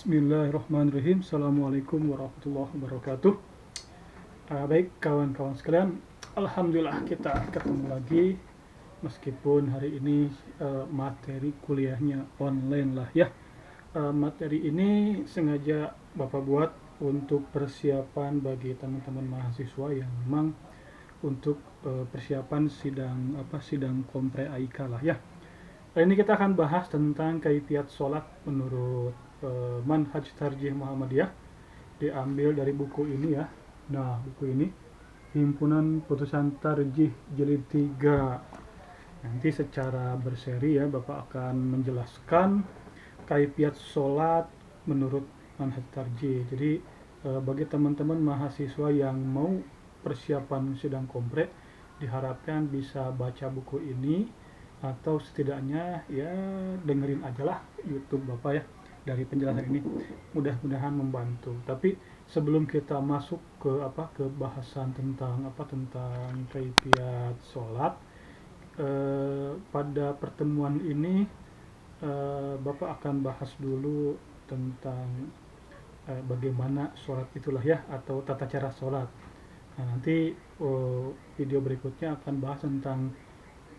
Bismillahirrahmanirrahim. Assalamualaikum warahmatullahi wabarakatuh. Baik kawan-kawan sekalian, Alhamdulillah kita ketemu lagi. Meskipun hari ini materi kuliahnya online lah ya. Materi ini sengaja Bapak buat untuk persiapan bagi teman-teman mahasiswa yang memang untuk persiapan sidang kompre AIK lah ya. Hari ini kita akan bahas tentang kaifiat sholat menurut Manhaj Tarjih Muhammadiyah, diambil dari buku ini ya. Nah, buku ini Himpunan Putusan Tarjih Jilid 3. Nanti secara berseri ya Bapak akan menjelaskan kaifiat sholat menurut Manhaj Tarjih. Jadi bagi teman-teman mahasiswa yang mau persiapan sidang kompre, diharapkan bisa baca buku ini atau setidaknya ya dengerin aja lah YouTube Bapak ya dari penjelasan ini, mudah-mudahan membantu. Tapi sebelum kita masuk ke bahasan tentang kaifiat sholat, pada pertemuan ini Bapak akan bahas dulu tentang bagaimana sholat itulah ya, atau tata cara sholat. Nah, nanti video berikutnya akan bahas tentang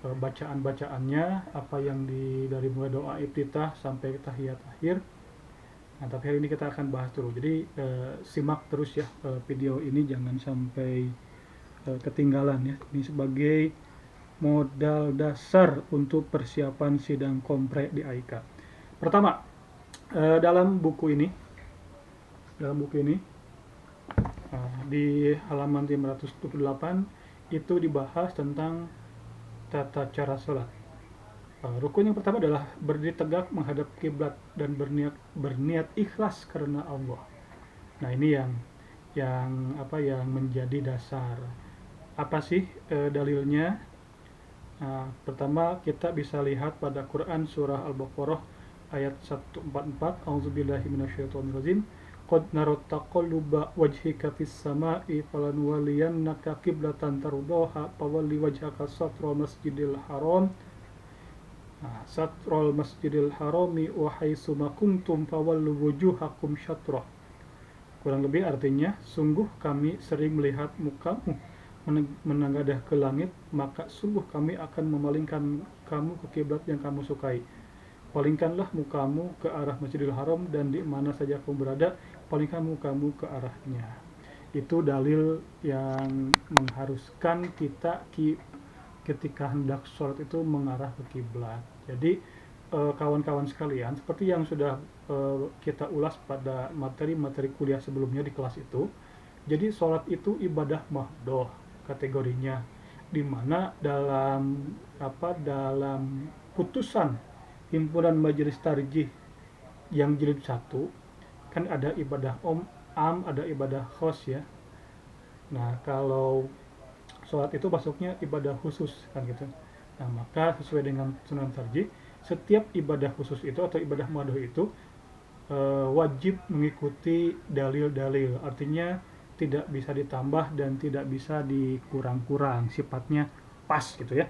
bacaan-bacaannya, apa yang dari mulai doa iftitah sampai tahiyat akhir. Nah, tapi hari ini kita akan bahas dulu. Jadi simak terus ya video ini, jangan sampai ketinggalan ya. Ini sebagai modal dasar untuk persiapan sidang kompre di AIK. Pertama, dalam buku ini di halaman 528 itu dibahas tentang tata cara sholat. Rukun yang pertama adalah berdiri tegak menghadap kiblat dan berniat ikhlas karena Allah. Nah, ini yang menjadi dasar. Apa sih dalilnya? Pertama kita bisa lihat pada Quran surah Al-Baqarah ayat 144, A'udzubillahi minasyaitonirrajim. Qad nara taqalluba wajhika fis sama'i falanuwalliyannaka qiblatan tardaha fawalli wajhaka satral masjidil haram harami wa haitsu ma kuntum fawallu wujuhakum syatrah. Kurang lebih artinya, sungguh kami sering melihat mukamu menengadah ke langit, maka sungguh kami akan memalingkan kamu ke kiblat yang kamu sukai. Palingkanlah mukamu ke arah Masjidil Haram, dan di mana saja kamu berada, palingkan mukamu ke arahnya. Itu dalil yang mengharuskan kita ketika hendak sholat itu mengarah ke kiblat. Jadi kawan-kawan sekalian, seperti yang sudah kita ulas pada materi-materi kuliah sebelumnya di kelas itu, jadi sholat itu ibadah mahdoh kategorinya, di mana dalam putusan Himpunan Majelis Tarjih yang jilid 1 kan ada ibadah ada ibadah khos ya. Nah, kalau sholat itu masuknya ibadah khusus kan gitu. Nah, maka sesuai dengan Sunan Tarjih, setiap ibadah khusus itu atau ibadah madhu itu wajib mengikuti dalil-dalil. Artinya tidak bisa ditambah dan tidak bisa dikurang-kurang, sifatnya pas gitu ya.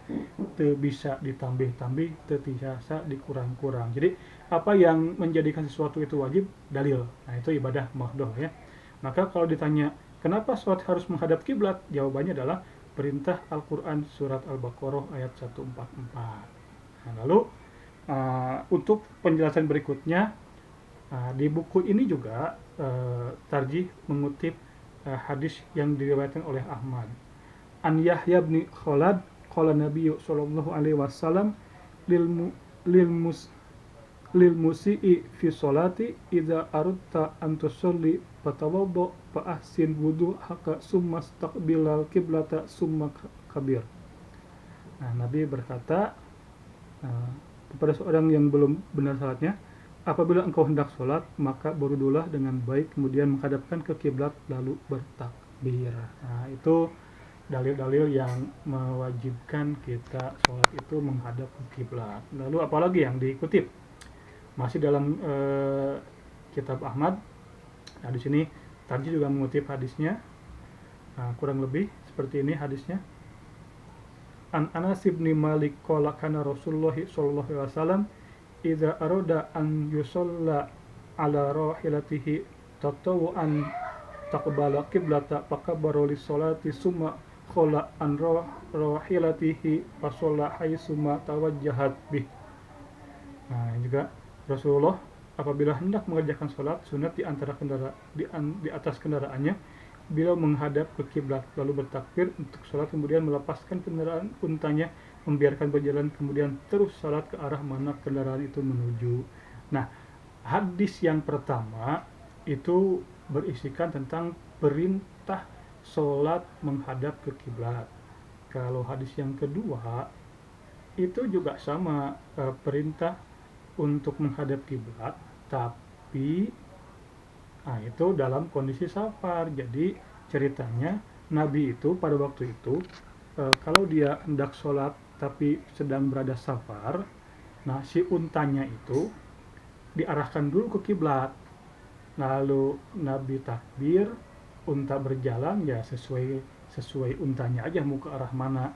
Tidak bisa ditambih-tambih, tidak bisa dikurang-kurang. Jadi apa yang menjadikan sesuatu itu wajib? Dalil. Nah, itu ibadah mahdoh ya. Maka kalau ditanya kenapa sholat harus menghadap kiblat, jawabannya adalah perintah Al-Quran surat Al-Baqarah ayat 144. Nah, lalu untuk penjelasan berikutnya, di buku ini juga Tarjih mengutip hadis yang diriwayatkan oleh Ahmad. An Yahya bin Khalad qala Nabi sallallahu alaihi wasallam lil musii fi sholati idza aradta an tusalli fatawadda fa ahsin wudu'aka summa istaqbilal qiblata summa kabir. Nah, Nabi berkata kepada seorang yang belum benar salatnya, apabila engkau hendak sholat, maka berwudulah dengan baik, kemudian menghadapkan ke kiblat lalu bertakbir. Nah, itu dalil-dalil yang mewajibkan kita sholat itu menghadap ke kiblat. Lalu apalagi yang dikutip? Masih dalam kitab Ahmad. Nah, di sini Tarjih juga mengutip hadisnya. Nah, kurang lebih seperti ini hadisnya. An Anas bin Malik qala kana Rasulullah sallallahu alaihi wasallam idza arada an yusalla ala rahilatihi tatawuan taqbala qiblata fakabbara lis-sholati summa khola an rahilatihi fasolla haitsuma tawajjahat bih. Nah, ini juga Rasulullah apabila hendak mengerjakan sholat sunat di antara di atas kendaraannya, beliau menghadap ke kiblat lalu bertakbir untuk sholat, kemudian melepaskan kendaraan untanya, membiarkan berjalan, kemudian terus sholat ke arah mana kendaraan itu menuju. Nah, hadis yang pertama itu berisikan tentang perintah sholat menghadap ke kiblat. Kalau hadis yang kedua itu juga sama, perintah untuk menghadap kiblat, tapi itu dalam kondisi safar. Jadi ceritanya Nabi itu pada waktu itu kalau dia hendak sholat tapi sedang berada safar, nah si untanya itu diarahkan dulu ke kiblat, lalu Nabi takbir, unta berjalan ya sesuai untanya aja mau ke arah mana.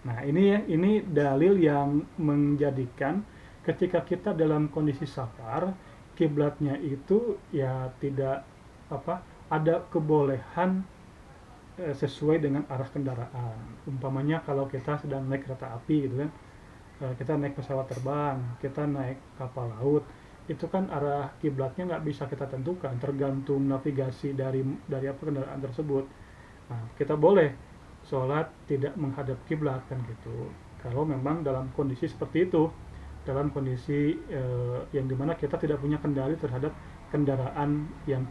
Nah ini dalil yang menjadikan ketika kita dalam kondisi safar, kiblatnya itu ya tidak ada kebolehan sesuai dengan arah kendaraan. Umpamanya kalau kita sedang naik kereta api gitu kan, kita naik pesawat terbang, kita naik kapal laut, itu kan arah kiblatnya nggak bisa kita tentukan, tergantung navigasi dari apa kendaraan tersebut. Nah, kita boleh sholat tidak menghadap kiblat kan gitu. Kalau memang dalam kondisi seperti itu, dalam kondisi yang dimana kita tidak punya kendali terhadap kendaraan yang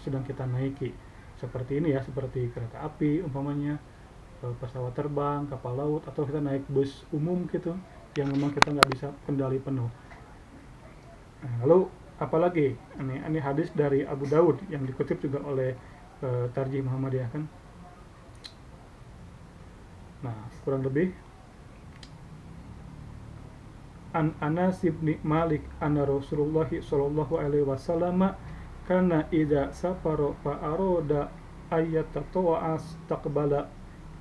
sedang kita naiki, seperti ini ya, seperti kereta api umpamanya, pesawat terbang, kapal laut, atau kita naik bus umum gitu yang memang kita nggak bisa kendali penuh. Nah, lalu apalagi ini hadis dari Abu Daud yang dikutip juga oleh Tarjih Muhammadiyah kan. Nah, kurang lebih an Anas bin Malik anna Rasulullah sallallahu alaihi wasallam kana idza safara fa arada ayyatatawa'as taqbala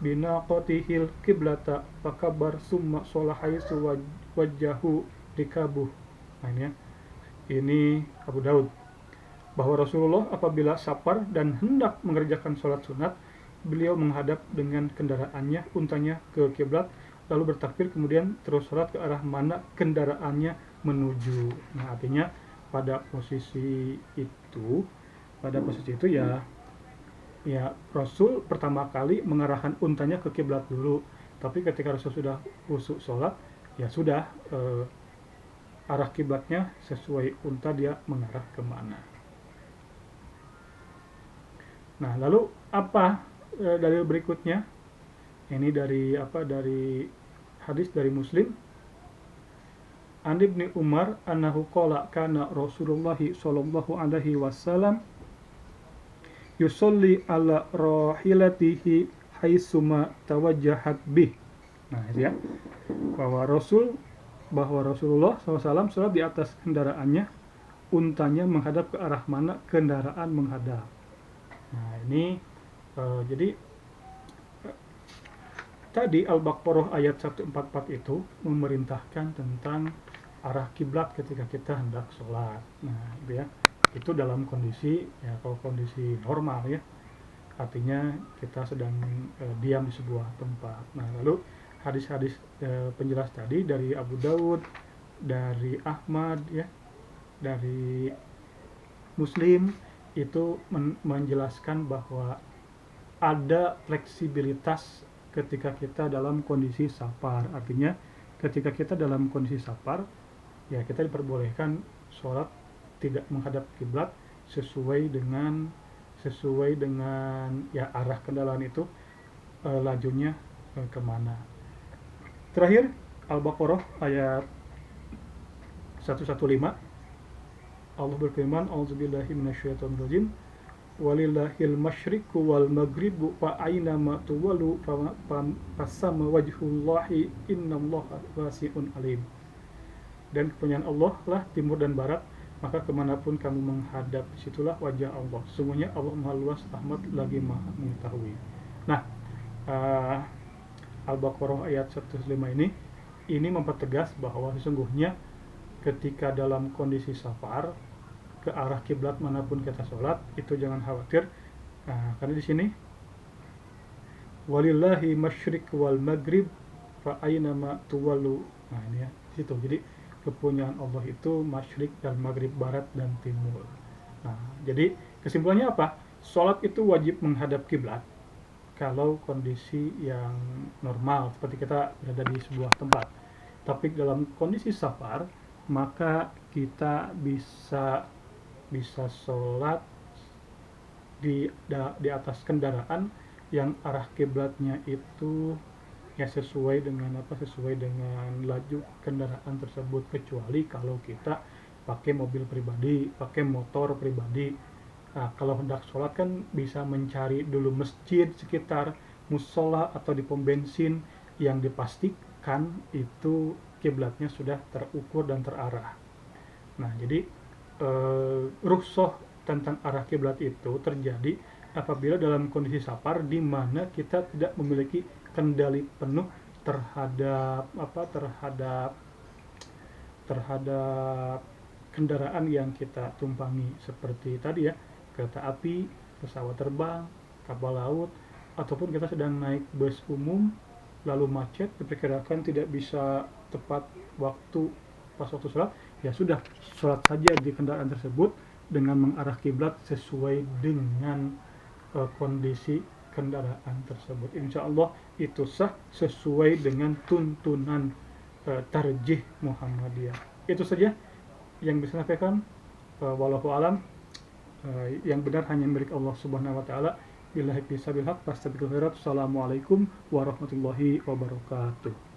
binaqatihil qiblata fakabar summa sholahaisu wajjahu rikabuh. Nah, ini Abu Daud, bahwa Rasulullah apabila safar dan hendak mengerjakan sholat sunat, beliau menghadap dengan kendaraannya, untanya ke kiblat, lalu bertakbir, kemudian terus sholat ke arah mana kendaraannya menuju. Nah, artinya pada posisi itu ya Rasul pertama kali mengarahkan untanya ke kiblat dulu. Tapi ketika Rasul sudah khusyuk sholat, ya sudah, arah kiblatnya sesuai unta dia mengarah kemana. Nah, lalu apa dalil berikutnya? Ini dari hadis dari Muslim. An Ibnu Umar annahu qala kana Rasulullah sallallahu alaihi wasallam yusolli ala rahilatihi haitsuma tawajjahat bih. Nah, itu ya, bahwa Rasulullah SAW sholat di atas kendaraannya, untanya menghadap ke arah mana kendaraan menghadap. Nah, ini jadi tadi Al-Baqarah ayat 144 itu memerintahkan tentang arah kiblat ketika kita hendak sholat. Nah, itu ya, itu dalam kondisi ya, kalau kondisi normal ya, artinya kita sedang diam di sebuah tempat. Nah, lalu hadis-hadis penjelas tadi dari Abu Daud, dari Ahmad ya, dari Muslim itu menjelaskan bahwa ada fleksibilitas ketika kita dalam kondisi safar. Artinya ketika kita dalam kondisi safar, ya kita diperbolehkan sholat tidak menghadap kiblat sesuai dengan ya arah kendaraan itu lajunya kemana. Terakhir Al-Baqarah ayat 115, Allah berfirman, A'udzubillahi minasyaitonirrajim, walillahil masyriqu wal maghribu fa aina ma tuwallu fasamma wajhullahi innallaha wasi'un alim. Dan kepunyaan Allah lah timur dan barat, maka kemanapun kamu menghadap, situlah wajah Allah. Sesungguhnya Allah Maha Luas, Rahmat lagi Maha mengetahui. Nah, Al-Baqarah ayat 105 ini mempertegas bahwa sesungguhnya ketika dalam kondisi safar, ke arah kiblat manapun kita sholat, itu jangan khawatir. Nah, karena di sini walillahi masyriq wal maghrib fa aynama tuwallu. Nah, ini ya, situ. Jadi kepunyaan Allah itu masyriq dan maghrib, barat dan timur. Nah, jadi kesimpulannya apa? Sholat itu wajib menghadap kiblat kalau kondisi yang normal seperti kita berada di sebuah tempat. Tapi dalam kondisi safar, maka kita bisa sholat di atas kendaraan yang arah kiblatnya itu ya sesuai dengan laju kendaraan tersebut, kecuali kalau kita pakai mobil pribadi, pakai motor pribadi. Nah, kalau hendak sholat kan bisa mencari dulu masjid sekitar musola atau di pom bensin yang dipastikan itu kiblatnya sudah terukur dan terarah. Nah, jadi rukhsah tentang arah kiblat itu terjadi apabila dalam kondisi safar di mana kita tidak memiliki kendali penuh terhadap terhadap kendaraan yang kita tumpangi, seperti tadi ya, kereta api, pesawat terbang, kapal laut, ataupun kita sedang naik bus umum lalu macet, diperkirakan tidak bisa tepat waktu pas waktu sholat, ya sudah, sholat saja di kendaraan tersebut dengan mengarah kiblat sesuai dengan kondisi kendaraan tersebut. Insya Allah itu sah sesuai dengan tuntunan tarjih Muhammadiyah. Itu saja yang bisa saya sampaikan. Wallahu alam. Yang benar hanya milik Allah Subhanahu wa taala. Billahi bisabil haq, fastabiqul khairat. Assalamualaikum warahmatullahi wabarakatuh.